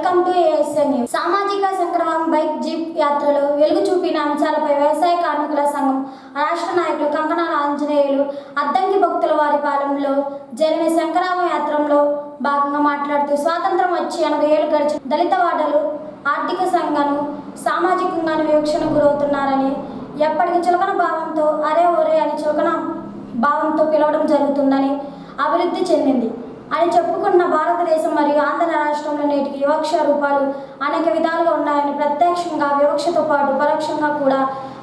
Welcome to ASN news. సామాజిక సంక్రమం bike jeep యాత్రలో వెలుగు చూపిన అంశాలపై వ్యవసాయ కార్మికుల సంఘం రాష్ట్ర నాయకులు కంకణాల ఆంజనేయులు అద్దంకి భక్తుల వారి పాలెంలో జరిగిన సంక్రమ యాత్రలో భాగంగా మాట్లాడుతూ స్వాతంత్రం వచ్చి 80 ఏళ్లు గడిచిన దళిత వాడలు ఆర్థిక సంఘాను సామాజికంగాను వివక్షణకు గురవుతున్నారని, ఎప్పటికీ చులకన భావంతో అరే ఒరే అని చులకన భావంతో పిలవడం జరుగుతుందని, అభివృద్ధి చెందింది అని చెప్పుకున్న భారతదేశం మరియు ఆంధ్ర రాష్ట్రంలో నేటికి వివక్ష రూపాలు అనేక విధాలుగా ఉన్నాయని, ప్రత్యక్షంగా వివక్షతో పాటు పరోక్షంగా కూడా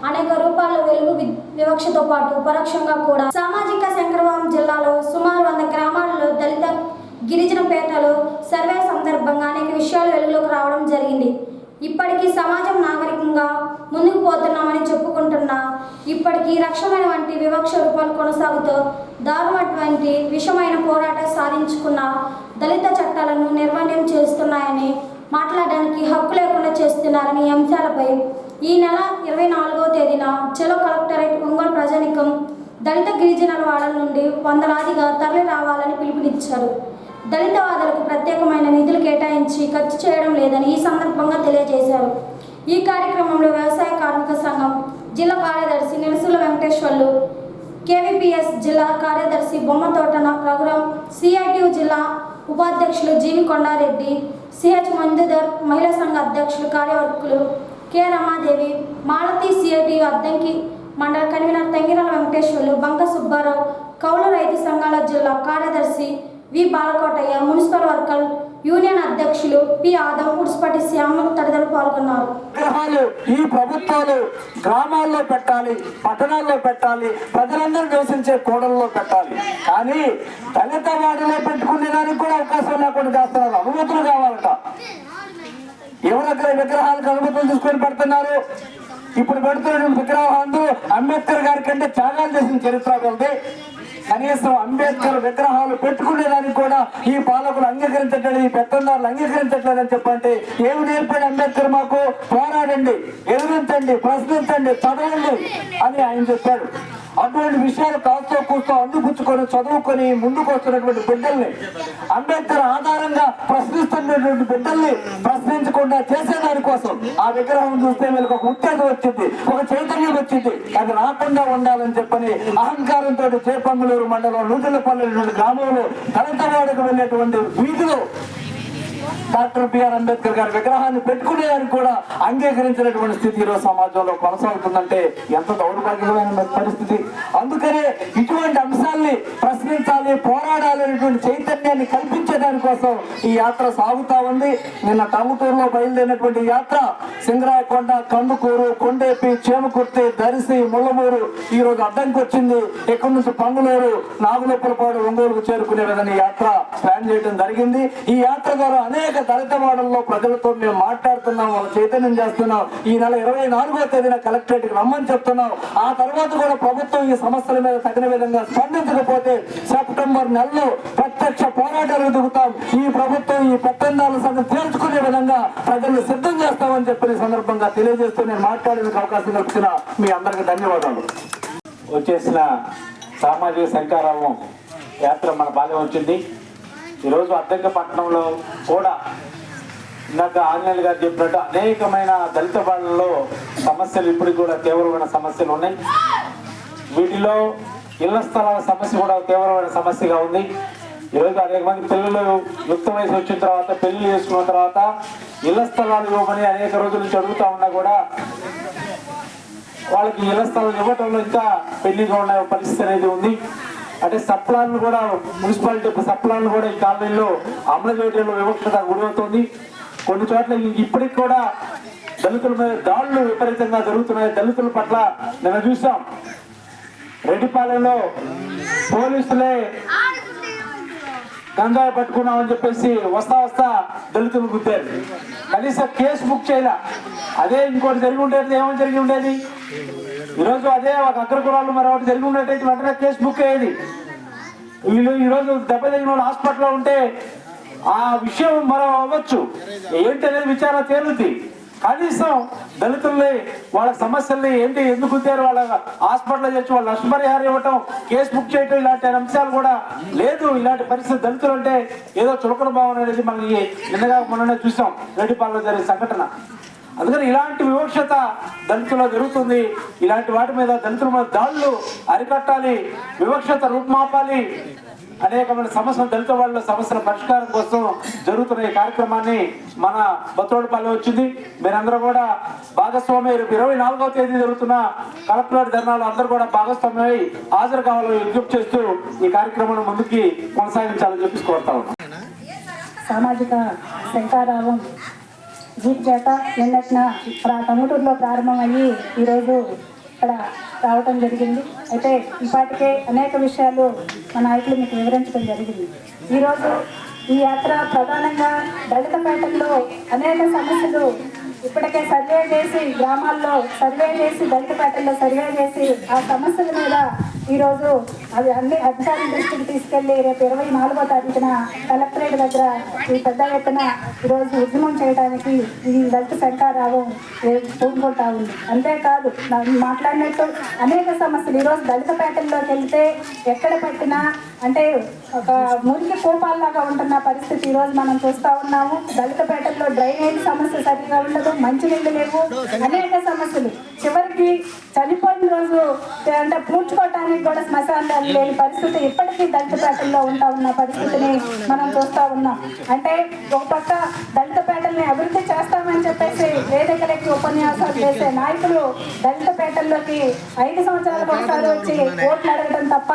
అనేక రూపాల్లో వెలుగు వివక్షతో పాటు పరోక్షంగా కూడా సామాజిక సంక్రమం జిల్లాలో సుమారు 100 గ్రామాలలో దళిత గిరిజన పేటలో సర్వే సందర్భంగా అనేక విషయాలు వెలుగులోకి రావడం జరిగింది. ఇప్పటికీ సమాజం నాగరికంగా ముందుకు పోతున్నామని చెప్పుకుంటున్నా ఇప్పటికీ రక్షమైన వంటి వివక్ష రూపాలు కొనసాగుతూ దారుణటువంటి విషమైన పోరాటం సాధించుకున్న దళిత చట్టాలను నిర్వహణం చేస్తున్నాయని, మాట్లాడడానికి హక్కు లేకుండా చేస్తున్నారని అంశాలపై ఈ నెల 24వ తేదీన చెలో కలెక్టరేట్ ఒంగోలు ప్రజానికం దళిత గిరిజనుల వాడల నుండి వందలాదిగా తరలి రావాలని పిలుపునిచ్చారు. దళితవాదులకు ప్రత్యేకమైన నిధులు కేటాయించి ఖర్చు చేయడం లేదని ఈ సందర్భంగా తెలియజేశారు. ఈ కార్యక్రమంలో వ్యవసాయ కార్మిక సంఘం జిల్లా కార్యదర్శి నిరసుల వెంకటేశ్వర్లు, కేవీపీఎస్ జిల్లా కార్యదర్శి బొమ్మతోట రఘురాం, సిఐటియు జిల్లా ఉపాధ్యక్షులు జీవి కొండారెడ్డి, సిహెచ్ మంజుధర్, మహిళా సంఘ అధ్యక్షులు కార్యవర్గులు కె రమాదేవి, మాలతి, సిఐటియు అద్దంకి మండల కన్వీనర్ తంగిరాల వెంకటేశ్వర్లు, బంక సుబ్బారావు, కౌలు రైతు సంఘాల జిల్లా కార్యదర్శి వి బాలకోటయ్య, మున్సిపల్ వర్కర్ యూనియన్ అధ్యక్షులు పి ఆదం, ఉడుసుపటి శ్యామ తదితరులు పాల్గొన్నారు. విగ్రహాలు ఈ ప్రభుత్వాలు గ్రామాల్లో పెట్టాలి, పట్టణాల్లో పెట్టాలి, ప్రజలందరూ నివసించే కోడల్లో పెట్టాలి. కానీ దళిత వాటిలో పెట్టుకునే దానికి కూడా అవకాశం లేకుండా చేస్తున్నారు. అనుమతులు కావాలట. ఎవరి విగ్రహాలకు అనుమతులు తీసుకొని పెడుతున్నారు. ఇప్పుడు పెడుతున్న విగ్రహాలు అంబేద్కర్ గారి కంటే త్యాగాలు చేసిన చరిత్ర ఉంది. కనీసం అంబేద్కర్ విగ్రహాలు పెట్టుకునేదానికి కూడా ఈ పాలకులు అంగీకరించట్లేదు, ఈ పెత్తందారులు అంగీకరించట్లేదని చెప్పంటే ఏమి నేర్పాడు అంబేద్కర్? మాకు పోరాడండి, ఎదిరించండి, ప్రశ్నించండి, చదవండి అని ఆయన చెప్పాడు. అటువంటి విషయాలు కాస్తో కూస్తో అందిపుచ్చుకొని చదువుకొని ముందుకు వస్తున్నటువంటి బిడ్డల్ని, అంబేద్కర్ ఆధారంగా ప్రశ్నిస్తున్నటువంటి బిడ్డల్ని ప్రశ్నించకుండా చేసేదాని కోసం ఆ విగ్రహం చూస్తే వీళ్ళకి ఒక ఉత్తేజం వచ్చింది, ఒక చైతన్యం వచ్చింది. అది రాకుండా ఉండాలని చెప్పని అహంకారంతో చేపంగులూరు మండలం నూతలపల్లి గ్రామంలో దళితవాడకు వెళ్ళేటువంటి వీధిలో డాక్టర్ బిఆర్ అంబేద్కర్ గారి విగ్రహాన్ని పెట్టుకునేదానికి కూడా అంగీకరించినటువంటి స్థితి ఈరోజు సమాజంలో కొనసాగుతుందంటే ఎంత దౌర్భాగ్యమైన పరిస్థితి. అందుకనే ఇటువంటి అంశాల్ని ప్రశ్నించాలి, పోరాడాలి అనేటువంటి చైతన్యాన్ని కల్పించేదాని కోసం ఈ యాత్ర సాగుతా ఉంది. నిన్న టంగుటూరులో బయలుదేరినటువంటి యాత్ర సింగరాయకొండ, కందుకూరు, కొండేపి, చేమకుర్తి, దరిసి, ముళ్ళమూరు ఈ రోజు అడ్డంకి వచ్చింది. ఇక్కడి నుంచి పంగులూరు, నాగులపురపాడు, ఒంగోలుకు చేరుకునే విధంగా యాత్ర ప్లాన్ చేయడం జరిగింది. ఈ యాత్ర ద్వారా అనేక దళిత వాడల్లో ప్రజలతో మేము మాట్లాడుతున్నాం, వాళ్ళు చైతన్యం చేస్తున్నాం. ఈ నెల 24వ తేదీన కలెక్టరేట్ కి రమ్మని చెప్తున్నాం. ఆ తర్వాత కూడా ప్రభుత్వం ఈ సమస్యల మీద తగిన విధంగా స్పందించకపోతే సెప్టెంబర్ నెలలో ప్రత్యక్ష పోరాటాలు దిగుతాం. ఈ ప్రభుత్వం ఈ పెత్తందారుల సంగతి తేల్చుకునే విధంగా ప్రజల్ని సిద్ధం చేస్తామని చెప్పిన సందర్భంగా తెలియజేస్తూ నేను మాట్లాడేందుకు అవకాశం కల్పించిన మీ అందరికీ ధన్యవాదాలు. వచ్చేసిన సామాజిక సంకారం యాత్ర మన బాల్యం వచ్చింది. ఈరోజు అద్దంకి పట్టణంలో కూడా ఇందాక ఆంజనేయులు గారు చెప్పినట్టు అనేకమైన దళిత వాళ్ళలో సమస్యలు ఇప్పటికి కూడా తీవ్రమైన సమస్యలు ఉన్నాయి. వీటిలో ఇళ్ల స్థలాల సమస్య కూడా తీవ్రమైన సమస్యగా ఉంది. ఈరోజు అనేక మంది పిల్లలు యుక్త వయసు వచ్చిన తర్వాత పెళ్లి చేసుకున్న తర్వాత ఇళ్ల స్థలాలు ఇవ్వమని అనేక రోజుల నుంచి అడుగుతా ఉన్నా కూడా వాళ్ళకి ఇళ్ల స్థలాలు ఇవ్వటంలో ఇంకా పెళ్లిగా ఉన్న పరిస్థితి అనేది ఉంది. అంటే సప్లాన్లు కూడా మున్సిపాలిటీ సప్లాన్లు కూడా ఈ కాలనీలో అమలు చేయడంలో వివక్షత గురవుతుంది. కొన్ని చోట్ల ఇప్పటికి కూడా దళితుల మీద దాడులు విపరీతంగా జరుగుతున్నాయి. దళితుల పట్ల నిన్న చూసాం, రెడ్డిపాలెంలో పోలీసులే గంజాయి పట్టుకున్నామని చెప్పేసి వస్తా దళితులు గుద్దారు. కనీసం కేసు బుక్ చేయలే. అదే ఇంకోటి జరిగి ఉండేది ఏమని జరిగి ఉండేది? ఈరోజు అదే ఒక అగ్రకురాలు మరొకటి జరిగి ఉండేటైతే వెంటనే కేసు బుక్ అయ్యేది. వీళ్ళు ఈరోజు దెబ్బ తగిన వాళ్ళు హాస్పిటల్లో ఉంటే ఆ విషయం మరో అవ్వచ్చు, ఏంటి అనేది విచారణ తేలుద్ది. కనీసం దళితుల్ని వాళ్ళ సమస్యల్ని ఏంటి ఎందుకు గుద్దారు, వాళ్ళ హాస్పిటల్ చేసి వాళ్ళ నష్టపరిహారం ఇవ్వటం, కేసు బుక్ చేయటం, ఇలాంటి అంశాలు కూడా లేదు. ఇలాంటి పరిస్థితి దళితులు అంటే ఏదో చులకన భావన అనేది మనకి నిన్నగా మొన్ననే చూసాం రెడ్డిపాలెంలో జరిగిన సంఘటన. అందుకని ఇలాంటి వివక్షత దళితుల్లో జరుగుతుంది. ఇలాంటి వాటి మీద దళితుల మీద దాడులు అరికట్టాలి, వివక్షత రూపుమాపాలి. అనేకమైన సమస్యలు దళిత వాళ్ళ సమస్యల పరిష్కారం కోసం జరుగుతున్న ఈ కార్యక్రమాన్ని మన బత్తోడుపల్లి వచ్చింది. మీరందరూ కూడా భాగస్వామి 24వ తేదీ జరుగుతున్న కలెక్టరేట్ ధర్నాలు అందరూ కూడా భాగస్వామ్యమై హాజరు కావాలని విజ్ఞప్తి చేస్తూ ఈ కార్యక్రమాన్ని ముందుకి కొనసాగించాలని చెప్పి కోరుతా ఉన్నాం. సామాజిక శంకారావం జీప్ చేత నిన్నటిన టంగుటూరులో ప్రారంభమయ్యి ఈరోజు ఇక్కడ రావటం జరిగింది. అయితే ఇప్పటికే అనేక విషయాలు మా నాయకులు మీకు వివరించడం జరిగింది. ఈరోజు ఈ యాత్ర ప్రధానంగా దళిత పేటల్లో అనేక సమస్యలు ఇప్పటికే సర్వే చేసి, గ్రామాల్లో సర్వే చేసి, దళిత పేటల్లో సర్వే చేసి ఆ సమస్యల మీద ఈరోజు అవి అన్ని అధికారుల దృష్టికి తీసుకెళ్లి రేపు 24వ తారీఖున కలెక్టరేట్ దగ్గర ఈ పెద్ద ఎత్తున ఈరోజు ఉద్యమం చేయడానికి ఈ దళిత శంకారావం పూనుకుంటా ఉంది. అంతేకాదు మాట్లాడినట్టు అనేక సమస్యలు ఈరోజు దళిత పేటల్లోకి వెళ్తే ఎక్కడ పెట్టినా అంటే ఒక మురికి కూపాల్లాగా ఉంటున్న పరిస్థితి ఈరోజు మనం చూస్తూ ఉన్నాము. దళిత పేటల్లో డ్రైనేజ్ సమస్య సరిగ్గా ఉండదు, మంచినీళ్ళు లేవు, అనేక సమస్యలు. చివరికి చనిపోయిన రోజు అంటే పూడ్చుకోవటానికి కూడా శ్మశానాలు లేని పరిస్థితి ఇప్పటికీ దళిత పేటల్లో ఉన్న పరిస్థితిని మనం చూస్తూ ఉన్నాం. అంటే ఒక పక్క దళిత పేటల్ని అభివృద్ధి చేస్తామని చెప్పేసి వేదికలకి ఉపన్యాసాలు చేసే నాయకులు దళిత పేటల్లోకి 5 సంవత్సరాలకు ఒకసారి వచ్చి ఓట్లు అడగడం తప్ప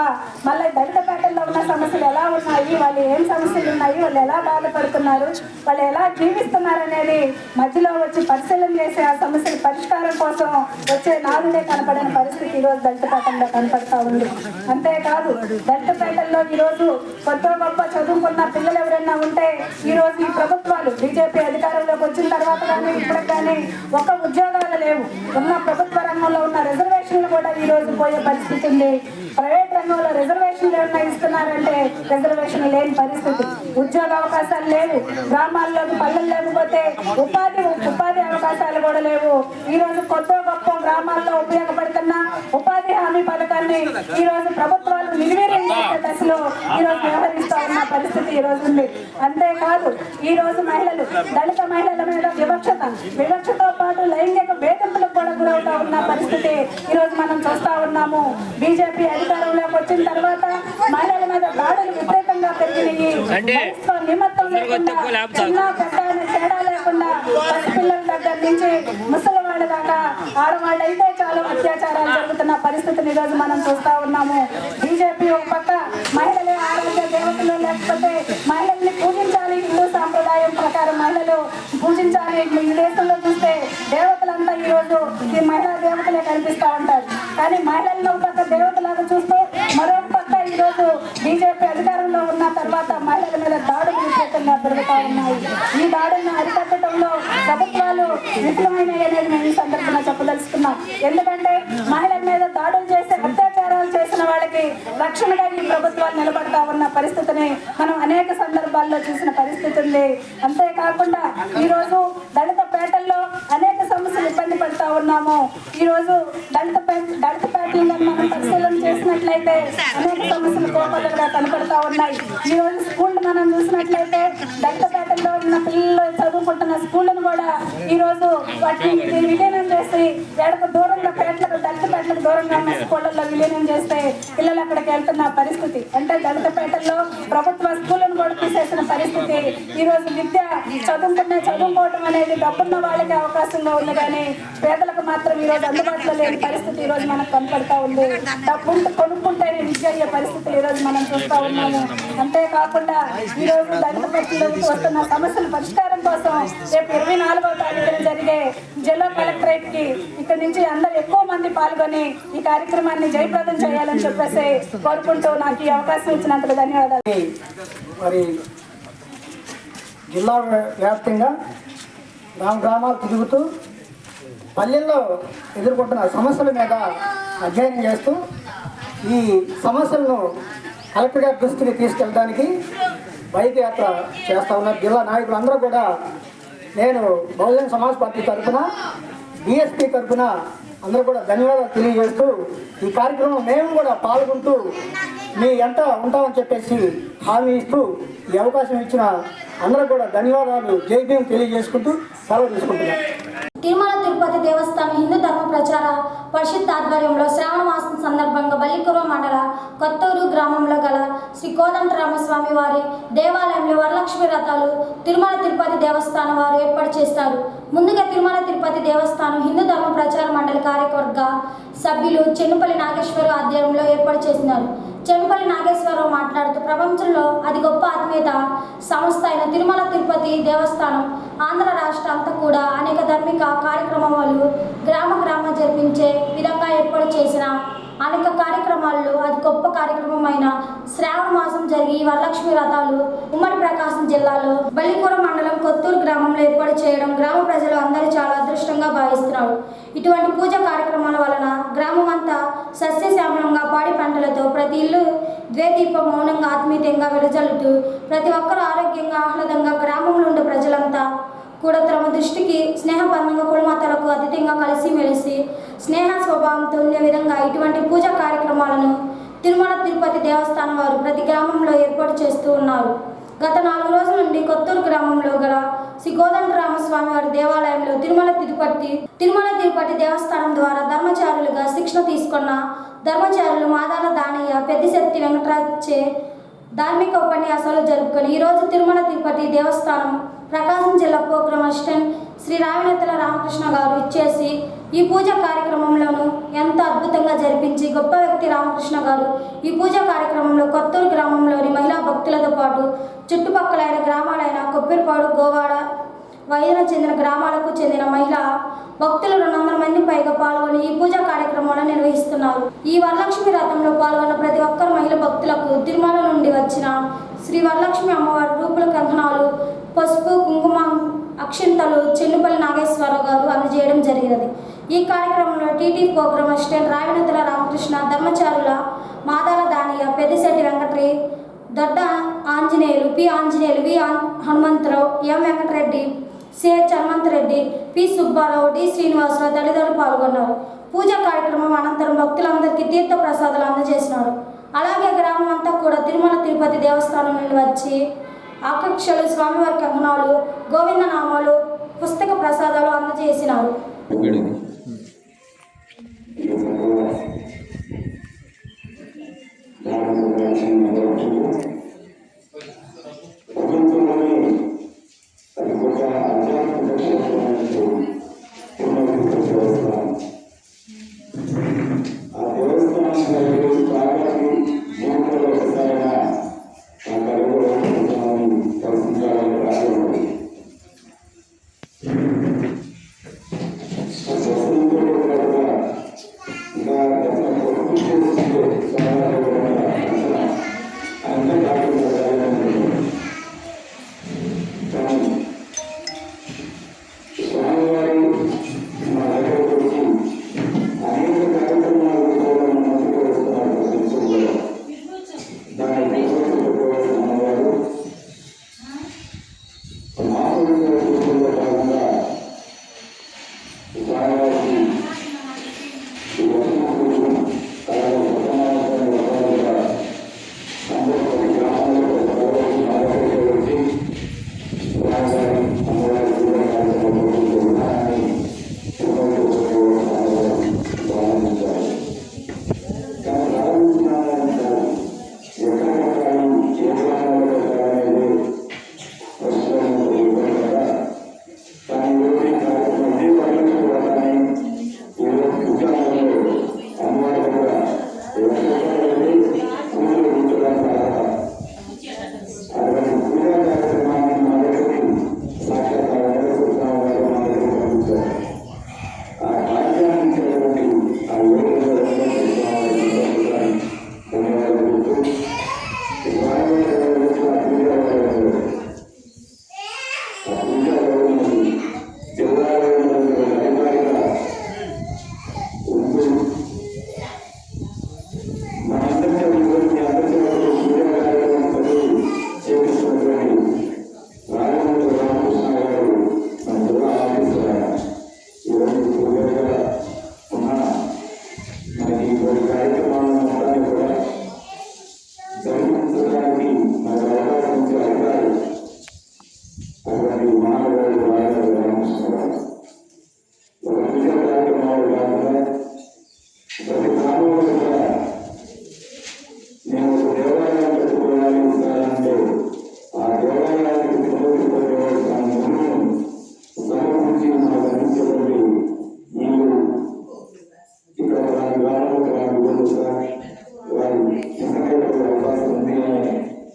మళ్ళీ దళిత పేటల్లో ఉన్న సమస్యలు ఎలా ఉన్నాయి, వాళ్ళు ఏం సమస్యలు ఉన్నాయి, వాళ్ళు ఎలా బాధపడుతున్నారు, వాళ్ళు ఎలా జీవిస్తున్నారు అనేది మధ్యలో వచ్చి పరిశీలన చేసి ఆ సమస్యల పరిష్కారం కోసం వచ్చే నాదుడే కనపడని పరిస్థితి ఈరోజు దళిత పేటల్లో కనపడతా ఉంది. అంతేకాదు దళిత పేటల్లో ఈరోజు కొత్త గొప్ప చదువుకున్న పిల్లలు ఎవరైనా ఉంటే ఈరోజు ఈ ప్రభుత్వాలు బీజేపీ అధికారంలోకి వచ్చిన తర్వాత కానీ ఇప్పటికి కానీ ఒక ఉద్యోగాలు లేవు. ఉన్న ప్రభుత్వ రంగంలో ఉన్న రిజర్వేషన్లు కూడా ఈరోజు పోయే పరిస్థితి ఉంది. ప్రైవేట్ రంగంలో రిజర్వేషన్లు ఏమైనా ఇస్తున్నారంటే రిజర్వేషన్ లేని పరిస్థితి, ఉద్యోగ అవకాశాలు లేవు, గ్రామాల్లోకి పల్లెలు లేకపోతే ఉపాధి అవకాశాలు కూడా లేవు. ఈరోజు కొత్త గొప్ప గ్రామాల్లో ఉపయోగపడుతున్న ఉపాధి హామీ పథకాన్ని ఈరోజు ప్రభుత్వాలు నిర్వీర్యం చేసే దశలో ఈరోజు వ్యవహరిస్తూ ఉన్న పరిస్థితి ఈరోజు ఉంది. అంతేకాదు ఈరోజు మహిళలు దళిత మహిళల మీద వివక్షతో పాటు లైంగిక వేధింపులకు కూడా గురవుతా ఉన్న పరిస్థితి ఈరోజు మనం చూస్తా ఉన్నాము. బీజేపీ అధికారంలోకి వచ్చిన తర్వాత మహిళల మీద దాడులు విపరీతంగా పెరిగినాయి. నిమిత్తం లేకుండా చిన్న పెద్ద తేడా లేకుండా పసిపిల్లల దగ్గర నుంచి ముసలి వాళ్ళ దాకా ఆడవాళ్ళు అయితే చాలా అత్యాచారాలు జరుగుతున్న పరిస్థితిని ఈరోజు మనం చూస్తా ఉన్నాము. బీజేపీ ఒక పక్క మహిళలే ఆరోగ్య దేవతలు, లేకపోతే మహిళల్ని పూజించాలి, హిందూ సాంప్రదాయం ప్రకారం మహిళలు పూజించాలి. ఈ దేశంలో చూస్తే దేవతలంతా ఈరోజు ఈ మహిళా దేవతలే కనిపిస్తూ ఉంటారు. కానీ మహిళలను ఒక పక్క దేవతలాగా చూస్తూ మరొక పక్క ఈరోజు బీజేపీ అధికారంలో ఉన్న తర్వాత మహిళల మీద దాడులు విపరీతంగా పెరుగుతూ ఉన్నాయి. ఈ దాడులను అరికట్టడంలో ప్రభుత్వాలు విఫలమైనవి అనేది మేము ఈ సందర్భంగా చెప్పదలుచుకున్నాం. ఎందుకంటే మహిళల మీద దాడులు చేసి అత్యాచారాలు చేసిన వాళ్ళకి రక్షణగా ఈ ప్రభుత్వాలు నిలబడతా ఉన్న పరిస్థితిని మనం అనేక సందర్భాల్లో చూసిన పరిస్థితి ఉంది. అంతేకాకుండా ఈరోజు దళిత పేటల్లో అనేక సమస్యలు ఇబ్బంది పడుతూ ఉన్నాము. ఈరోజు దళిత పేటలను మనం పరిశీలన చేసినట్లయితే అనేక సమస్యలు కోపలుగా కనపడతా ఉన్నాయి. ఈరోజు స్కూల్ మనం చూసినట్లయితే దళిత పేటల్లో ఉన్న పిల్లలు చదువుకుంటున్న స్కూళ్ళను కూడా ఈరోజు వాటిని విలీనం చేసి ఎడకు దూరంగా దళిత పేటలకు దూరంగా ఉన్న స్కూళ్ళల్లో విలీనం చేస్తే పిల్లలు అక్కడికి వెళ్తున్న పరిస్థితి. అంటే దళిత పేటల్లో ప్రభుత్వ స్కూళ్ళను కూడా తీసేసిన పరిస్థితి. ఈరోజు విద్య చదువుకోవటం అనేది డబ్బున్న వాళ్ళకి అవకాశంగా ఉంది, కానీ పేదలకు మాత్రం ఈరోజు అందుబాటులో లేని పరిస్థితి ఈరోజు మనకు కనపడతా ఉంది. డబ్బు కొనుక్కుంటేనే విద్య అయ్యే పరిస్థితులు ఈరోజు మనం చూస్తూ ఉన్నాము. అంతేకాకుండా ఈరోజు దళిత పేటలోకి వస్తున్న సమస్యల పరిష్కారం కోసం రేపు 24వ తారీఖున జరిగే జిల్లా కలెక్టరేట్ కి ఇక్కడ నుంచి అందరూ ఎక్కువ మంది పాల్గొని ఈ కార్యక్రమాన్ని జయప్రదం చేయాలని చెప్పేసి కోరుకుంటూ నాకు ఈ అవకాశం ఇచ్చినందుకు ధన్యవాదాలు. మరి జిల్లా వ్యాప్తంగా గ్రామాలు తిరుగుతూ పల్లెల్లో ఎదుర్కొంటున్న సమస్యల మీద అధ్యయనం చేస్తూ ఈ సమస్యలను కలెక్టర్ గారి దృష్టికి తీసుకెళ్ళడానికి బైక్ యాత్ర చేస్తూ ఉన్నారు. జిల్లా నాయకులు అందరూ కూడా నేను బహుజన్ సమాజ్ పార్టీ తరఫున బీఎస్పీ తరఫున అందరూ కూడా ధన్యవాదాలు తెలియజేస్తూ ఈ కార్యక్రమం మేము కూడా పాల్గొంటూ మీ ఎంట ఉంటామని చెప్పేసి హామీ ఇస్తూ ఈ అవకాశం ఇచ్చిన అందరూ కూడా ధన్యవాదాలు జై భీమ్ తెలియజేసుకుంటూ సెలవు తీసుకుంటున్నాం. తిరుమల తిరుపతి దేవస్థానం హిందూ ధర్మ ప్రచార పరిషత్ ఆధ్వర్యంలో శ్రావణ మాసం సందర్భంగా బల్లికుర మండల కొత్తూరు గ్రామంలో గల శ్రీ కోదండరామస్వామి వారి దేవాలయంలో వరలక్ష్మి వ్రతాలు తిరుమల తిరుపతి దేవస్థానం వారు ఏర్పాటు చేస్తారు. ముందుగా తిరుమల తిరుపతి దేవస్థానం హిందూ ధర్మ ప్రచార మండలి కార్యవర్గ సభ్యులు చెన్నుపల్లి నాగేశ్వరరావు ఆధ్వర్యంలో ఏర్పాటు చేసినారు. చెన్నుపల్లి నాగేశ్వరరావు మాట్లాడుతూ ప్రపంచంలో అతి గొప్ప ఆత్మీయత సంస్థ అయిన తిరుమల తిరుపతి దేవస్థానం ఆంధ్ర రాష్ట్రం అంతా కూడా అనేక ధార్మిక కార్యక్రమాలు గ్రామ జరిపించే విధంగా ఏర్పాటు చేసిన అనేక కార్యక్రమాల్లో అతి గొప్ప కార్యక్రమమైన శ్రావణ మాసం జరిగి వరలక్ష్మి వ్రతాలు ఉమ్మడి ప్రకాశం జిల్లాలో బల్లికూర మండలం కొత్తూరు గ్రామంలో ఏర్పాటు చేయడం గ్రామ ప్రజలు అందరూ చాలా అదృష్టంగా భావిస్తున్నారు. ఇటువంటి పూజా కార్యక్రమాల వలన గ్రామం అంతా సస్యశ్యామలంగా పాడి పంటలతో ప్రతి ఇల్లు ద్వేదీపం మౌనంగా ఆత్మీయంగా వెదజల్లుతూ ప్రతి ఒక్కరూ ఆరోగ్యంగా ఆహ్లాదంగా గ్రామంలో ఉండే ప్రజలంతా కూడా తమ దృష్టికి స్నేహబంధంగా కులమతాలకు అతిథంగా కలిసిమెలిసి స్నేహ స్వభావంతో ఉండే విధంగా ఇటువంటి పూజా కార్యక్రమాలను తిరుమల తిరుపతి దేవస్థానం వారు ప్రతి గ్రామంలో ఏర్పాటు చేస్తూ ఉన్నారు. గత 4 రోజుల నుండి కొత్తూరు గ్రామంలో గల శ్రీ కోదండరామస్వామి వారి దేవాలయంలో తిరుమల తిరుపతి దేవస్థానం ద్వారా ధర్మచారులుగా శిక్షణ తీసుకున్న ధర్మచారులు మాదాల దానయ్య పెద్దిశెట్టి వెంకటరాజే ధార్మిక ఉపన్యాసాలు జరుపుకొని ఈరోజు తిరుమల తిరుపతి దేవస్థానం ప్రకాశం జిల్లా ప్రోగ్రామ్ అసిస్టెంట్ శ్రీ రావినతల రామకృష్ణ గారు ఇచ్చేసి ఈ పూజా కార్యక్రమంలోనూ ఎంత అద్భుతంగా జరిపించి గొప్ప వ్యక్తి రామకృష్ణ గారు ఈ పూజా కార్యక్రమంలో కొత్తూరు గ్రామంలోని మహిళా భక్తులతో పాటు చుట్టుపక్కలైన గ్రామాలైన కొప్పిరిపాడు గోవాడ వైద్యుల చెందిన గ్రామాలకు చెందిన మహిళా భక్తులు 200 మంది పైగా పాల్గొని ఈ పూజా కార్యక్రమాలను నిర్వహిస్తున్నారు. ఈ వరలక్ష్మి వ్రతంలో పాల్గొన్న ప్రతి ఒక్కరు మహిళా భక్తులకు తిరుమల నుండి వచ్చిన శ్రీ వరలక్ష్మి అమ్మవారి రూపుల కంకణాలు పసుపు కుంకుమ అక్షింతలు చెన్నుపల్లి నాగేశ్వరరావు గారు అందజేయడం జరిగినది. ఈ కార్యక్రమంలో TT program assistant Ravinatula Ramakrishna Dharmacharula Madala Danaiah Peddisetti Venkatari Dodda Anjaneyulu P Anjaneyulu V Hanumantharao M Venkatareddy CH Hanumanthareddy P Subbarao D Srinivasarao తల్లిదండ్రులు పాల్గొన్నారు. పూజా కార్యక్రమం అనంతరం భక్తులందరికీ తీర్థ ప్రసాదాలు అందజేసినారు. అలాగే గ్రామం అంతా కూడా తిరుమల తిరుపతి దేవస్థానం నుండి వచ్చి ఆకక్షలు స్వామివారి కంకణాలు గోవిందనామాలు పుస్తక ప్రసాదాలు అందజేసినారు.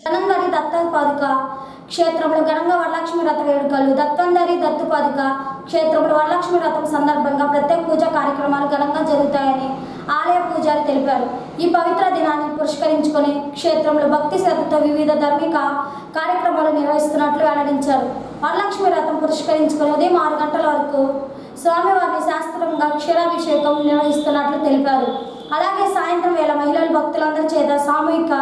ధన్వంతరి దత్తపాదుక క్షేత్రంలో ఘనంగా వరలక్ష్మి వ్రత వేడుకలు. ధన్వంతరి దత్తపాదుక క్షేత్రంలో వరలక్ష్మి వ్రతం సందర్భంగా ప్రత్యేక పూజా కార్యక్రమాలు ఘనంగా జరుగుతాయని ఆలయ పూజారి తెలిపారు. ఈ పవిత్ర దినాన్ని పురస్కరించుకొని క్షేత్రంలో భక్తి శ్రద్ధతో వివిధ ధార్మిక కార్యక్రమాలు నిర్వహిస్తున్నట్లు వెల్లడించారు. వరలక్ష్మి వ్రతం పురస్కరించుకొని ఉదయం 6 గంటల వరకు స్వామివారిని శాస్త్రంగా క్షీరాభిషేకం నిర్వహిస్తున్నట్లు తెలిపారు. అలాగే సాయంత్రం వేళ మహిళలు భక్తులందరి చేత సామూహిక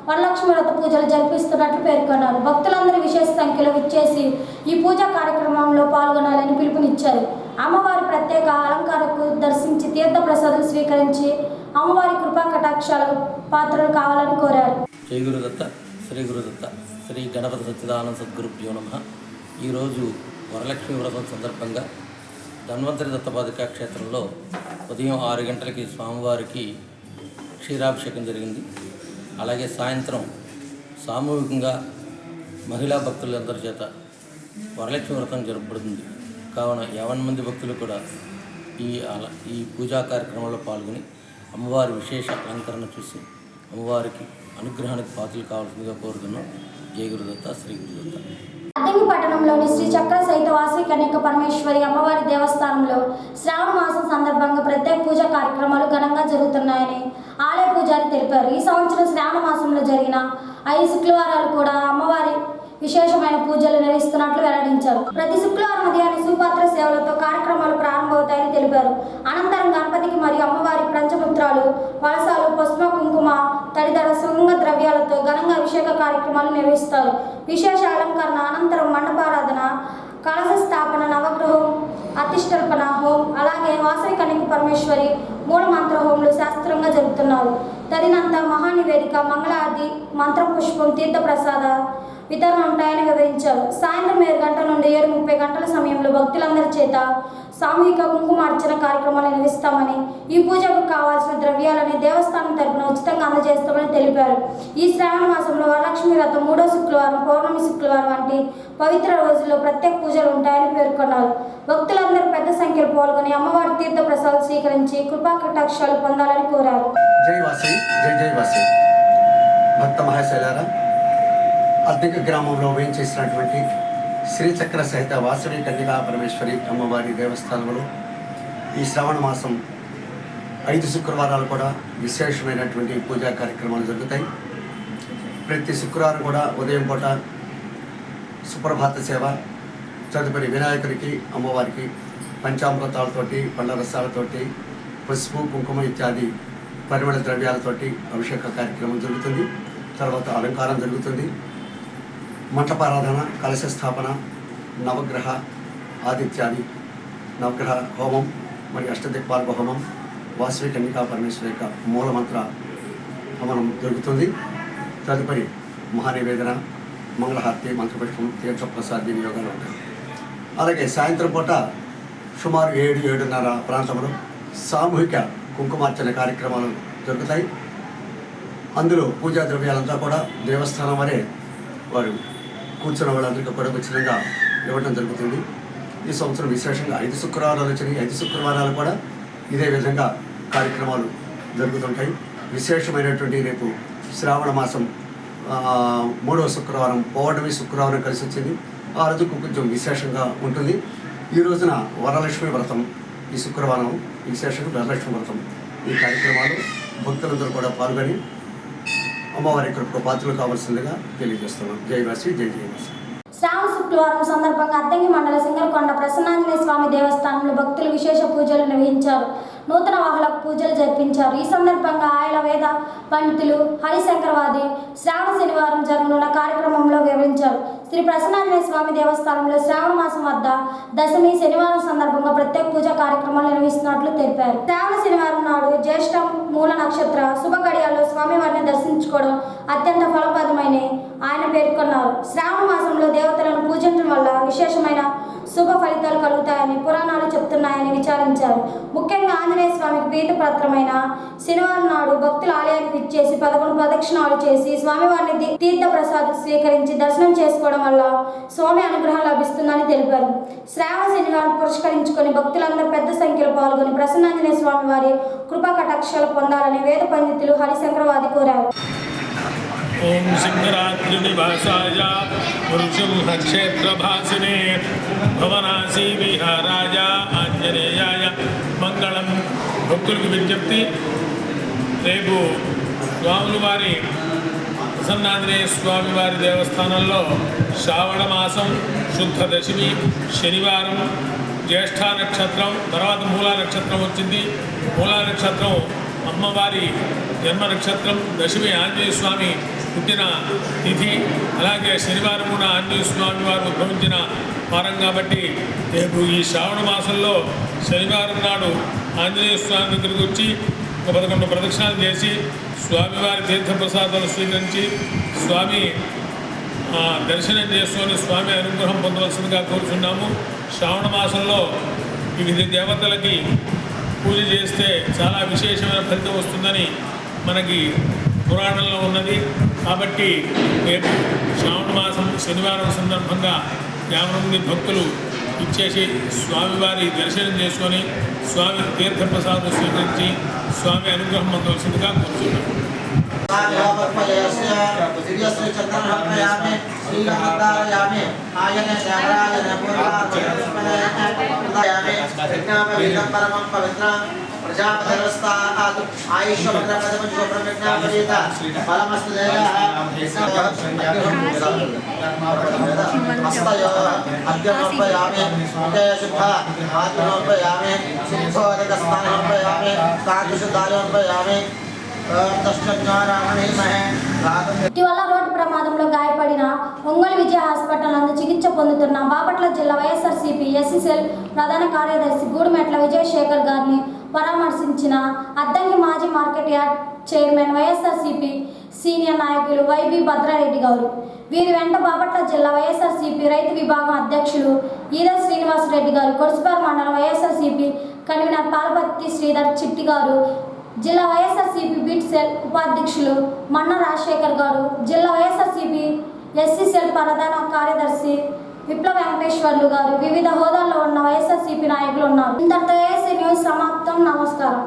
వరలక్ష్మి వ్రత పూజలు జరిపిస్తున్నట్లు పేర్కొన్నారు. భక్తులందరూ విశేష సంఖ్యలో విచ్చేసి ఈ పూజా కార్యక్రమంలో పాల్గొనాలని పిలుపునిచ్చారు. అమ్మవారి ప్రత్యేక అలంకారకు దర్శించి తీర్థ ప్రసాదాలు స్వీకరించి అమ్మవారి కృపా కటాక్షాలు పాత్రలు కావాలని కోరారు. జై గురుదత్త, శ్రీ గురుదత్త, శ్రీ గణపతి సచ్చిదానంద సద్గురుభ్యో నమః. ఈరోజు వరలక్ష్మి వ్రతం సందర్భంగా ధన్వంతరి దత్తపాదుక క్షేత్రంలో ఉదయం 6 గంటలకి స్వామివారికి క్షీరాభిషేకం జరిగింది. అలాగే సాయంత్రం సామూహికంగా మహిళా భక్తులందరి చేత వరలక్ష్మి వ్రతం జరపబడుతుంది. కావున 50 మంది భక్తులు కూడా ఈ పూజా కార్యక్రమంలో పాల్గొని అమ్మవారి విశేష అలంకరణ చూసి అమ్మవారికి అనుగ్రహానికి పాత్రలు కావాల్సిందిగా కోరుతున్నాం. జై గురుదత్త, శ్రీ గురుదత్త. అద్దంకి పట్టణంలోని శ్రీ చక్ర సహిత వాసవి కన్యక పరమేశ్వరి అమ్మవారి దేవస్థానంలో శ్రావణ మాసం సందర్భంగా ప్రత్యేక పూజా కార్యక్రమాలు ఘనంగా జరుగుతున్నాయని ఆలయ పూజారి తెలిపారు. ఈ సంవత్సరం శ్రావణ మాసంలో జరిగిన 5 శుక్రవారాలు కూడా అమ్మవారి విశేషమైన పూజలు నిర్వహిస్తున్నట్లు వెల్లడించారు. ప్రతి శుక్రవారం ఉదయాన్నే సుపాత్ర సేవలతో కార్యక్రమాలు ప్రారంభమవుతాయని తెలిపారు. అనంతరం గణపతికి మరియు అమ్మవారి పంచపుత్రాలు, వలసాలు, పసుమ, కుంకుమ తదితర సుగంధ ద్రవ్యాలతో ఘనంగా అభిషేక కార్యక్రమాలు నిర్వహిస్తారు. విశేష అలంకరణ అనంతరం మండపారాధన, కలశ స్థాపన, నవగ్రహం, అతిష్టల్పన హోం, అలాగే వాసవి కన్యక పరమేశ్వరి మూలమంత్ర హోంలు శాస్త్రంగా జరుపుతున్నారు. తదినంతరం మహానివేదిక, మంగళారతి, మంత్రపుష్పం, తీర్థప్రసాద వితరణ ఉంటాయని వివరించారు. సాయంత్రం 7 గంటల నుండి 7:30 గంటల సమయంలో భక్తులందరి చేత సామూహిక కుంకుమార్చన కార్యక్రమాలు నిర్వహిస్తామని, ఈ పూజకు కావాల్సిన ద్రవ్యాలని దేవస్థానం తరపున ఉచితంగా అందజేస్తామని తెలిపారు. ఈ శ్రావణ మాసంలో వరలక్ష్మి వ్రతం 3వ శుక్రవారం, పౌర్ణమి శుక్రవారం వంటి పవిత్ర రోజుల్లో ప్రత్యేక పూజలు ఉంటాయని పేర్కొన్నారు. భక్తులందరూ పెద్ద సంఖ్యలో పాల్గొని అమ్మవారి తీర్థ ప్రసాదాలు స్వీకరించి కృపా కటాక్షాలు పొందాలని కోరారు. జై వాసి, జై జై వాసి. భక్త మహాశైలారా, అద్దెక గ్రామంలో వేయించేసినటువంటి శ్రీచక్ర సహిత వాసవి కన్యకా పరమేశ్వరి అమ్మవారి దేవస్థానంలో ఈ శ్రావణ మాసం 5 శుక్రవారాలు కూడా విశేషమైనటువంటి పూజా కార్యక్రమాలు జరుగుతాయి. ప్రతి శుక్రవారం కూడా ఉదయం పూట సుప్రభాత సేవ, తదుపరి వినాయకుడికి అమ్మవారికి పంచామృతాలతోటి, పండ్ల రసాలతోటి, పసుపు, కుంకుమ ఇత్యాది పరిమళ ద్రవ్యాలతోటి అభిషేక కార్యక్రమం జరుగుతుంది. తర్వాత అలంకారం జరుగుతుంది. మంటపారాధన, కలశ స్థాపన, నవగ్రహ ఆదిత్యాది నవగ్రహ హోమం మరియు అష్టదిక్పాలక హోమం, వాసవి కన్యకా పరమేశ్వరి యొక్క మూలమంత్ర హోమనం జరుగుతుంది. తదుపరి మహానివేదన, మంగళహారతి, మంత్రపుష్పం, తీర్థప్రసాద వినియోగాలు ఉంటాయి. అలాగే సాయంత్రం పూట సుమారు 7-7:30 ప్రాంతంలో సామూహిక కుంకుమార్చన కార్యక్రమాలు జరుగుతాయి. అందులో పూజా ద్రవ్యాలంతా కూడా దేవస్థానం వారే వారు కూర్చున్న వాళ్ళందరికీ కూడా ఉచితంగా ఇవ్వడం జరుగుతుంది. ఈ సంవత్సరం విశేషంగా 5 శుక్రవారాలు వచ్చినాయి. 5 శుక్రవారాలు కూడా ఇదే విధంగా కార్యక్రమాలు జరుగుతుంటాయి. విశేషమైనటువంటి రేపు శ్రావణ మాసం 3వ శుక్రవారం, పౌర్ణమి శుక్రవారం కలిసి వచ్చింది. ఆ రోజు కొంచెం విశేషంగా ఉంటుంది. ఈ రోజున వరలక్ష్మి వ్రతం, ఈ శుక్రవారం విశేషంగా వరలక్ష్మి వ్రతం. ఈ కార్యక్రమాలు భక్తులందరూ కూడా పాల్గొని అమ్మవారి కృపకు పాత్రలు కావాల్సిందిగా తెలియజేస్తున్నాం. జై వాసి, జై జై వాసి. శ్రావణ శుక్రవారం సందర్భంగా అద్దంకి మండల సింగరకొండ ప్రసన్నాంజనేయ స్వామి దేవస్థానంలో భక్తులు విశేష పూజలు నిర్వహించారు. నూతన వాహులకు పూజలు జరిపించారు. ఈ సందర్భంగా ఆయన వేద పండితులు హరిశంకరవాది శ్రావణ శనివారం జరగనున్న కార్యక్రమంలో వివరించారు. శ్రీ ప్రసన్నాంజనేయ స్వామి దేవస్థానంలో శ్రావణ మాసం వద్ద దశమి శనివారం సందర్భంగా ప్రత్యేక పూజా కార్యక్రమాలు నిర్వహిస్తున్నట్లు తెలిపారు. శ్రావణ శనివారం నాడు జ్యేష్ఠ మూల నక్షత్ర శుభ గడియాల్లో స్వామివారిని దర్శించుకోవడం అత్యంత ఫలప్రదమని ఆయన పేర్కొన్నారు. శ్రావణ మాసంలో దేవతలను పూజించడం వల్ల విశేషమైన శుభ ఫలితాలు కలుగుతాయని పురాణాలు చెప్తున్నాయని విచారించారు. ముఖ్యంగా ఆంజనేయ స్వామికి ప్రీతిపాత్రమైన శనివారం నాడు భక్తుల ఆలయానికి ఇచ్చేసి 11 ప్రదక్షిణాలు చేసి స్వామివారిని తీర్థ ప్రసాదం స్వీకరించి దర్శనం చేసుకోవడం వల్ల స్వామి అనుగ్రహం లభిస్తుందని తెలిపారు. శ్రావణ శనివారం పురస్కరించుకొని భక్తులందరూ పెద్ద సంఖ్యలో పాల్గొని ప్రసన్నాంజనేయ స్వామి వారి కృపా కటాక్షాలు పొందాలని వేద పండితులు హరిశంకరవాది కోరారు. ఓం సింగరాత్రి నివాసాయ పురుషంహక్షేత్రభాసినే భవనాసి విహారాయ ఆంజనేయాయ మంగళం. భక్తులకు విజ్ఞప్తి, రేపు స్వాముల వారి ప్రసన్నాంజనేయ స్వామి వారి దేవస్థానంలో శ్రావణ మాసం శుద్ధ దశమి శనివారం జ్యేష్ఠ నక్షత్రం, తర్వాత మూలా నక్షత్రం వచ్చింది. మూలా నక్షత్రం అమ్మవారి జన్మ నక్షత్రం, దశమి ఆంజనేయ స్వామి పుట్టిన తిథి, అలాగే శనివారం కూడా ఆంజనేయ స్వామి వారు ఉద్భవించిన వారం కాబట్టి రేపు ఈ శ్రావణ మాసంలో శనివారం నాడు ఆంజనేయ స్వామి దగ్గరికి వచ్చి 11 ప్రదక్షిణాలు చేసి స్వామివారి తీర్థప్రసాదాలు స్వీకరించి స్వామి దర్శనం చేసుకొని స్వామి అనుగ్రహం పొందవలసిందిగా కోరుచున్నాము. శ్రావణ మాసంలో వివిధ దేవతలకి పూజ చేస్తే చాలా విశేషమైన ఫలితం వస్తుందని మనకి పురాణంలో ఉన్నది. కాబట్టి రేపు శ్రావణ మాసం శనివారం సందర్భంగా 50 మంది భక్తులు ఇచ్చేసి స్వామివారి దర్శనం చేసుకొని స్వామి తీర్థప్రసాదం స్వీకరించి స్వామి అనుగ్రహం పొందవలసిందిగా కోరుతున్నాము. प्रजापतिरस्तात् आयुष्यभद्रपदमञ्जुप्रज्ञापरीत फलमस्तु हस्तयो अर्घ्यमर्पयामि मुखे शुभ आत्मनोर्पयामि सिद्धोदकस्नानमर्पयामि काकुशुद्धानमर्पयामि ఇటీవల రోడ్డు ప్రమాదంలో గాయపడిన ఒంగోలు విజయ హాస్పిటల్ నందు చికిత్స పొందుతున్న బాపట్ల జిల్లా వైఎస్ఆర్సీపీ ఎస్సీసెల్ ప్రధాన కార్యదర్శి గూడుమెట్ల విజయశేఖర్ గారిని పరామర్శించిన అద్దంకి మాజీ market yard chairman YSRCP senior నాయకులు వైబీ భద్రారెడ్డి గారు. వీరి వెంట బాపట్ల జిల్లా వైఎస్ఆర్సీపీ రైతు విభాగం అధ్యక్షులు ఈదర్ శ్రీనివాసరెడ్డి గారు, కొడిసిపారు మండలం వైఎస్ఆర్సీపీ కన్వీనర్ పాలపత్తి శ్రీధర్ చిట్టి గారు, జిల్లా వైఎస్ఆర్సీపీ బీట్ సెల్ ఉపాధ్యక్షులు మన్న రాజశేఖర్ గారు, జిల్లా వైఎస్ఆర్సీపీ ఎస్సీ సెల్ ప్రధాన కార్యదర్శి విప్లవ వెంకటేశ్వర్లు గారు, వివిధ హోదాల్లో ఉన్న వైఎస్ఆర్సీపీ నాయకులు ఉన్నారు. ఇంతటితో ఏసీ న్యూస్ సమాప్తం. నమస్కారం.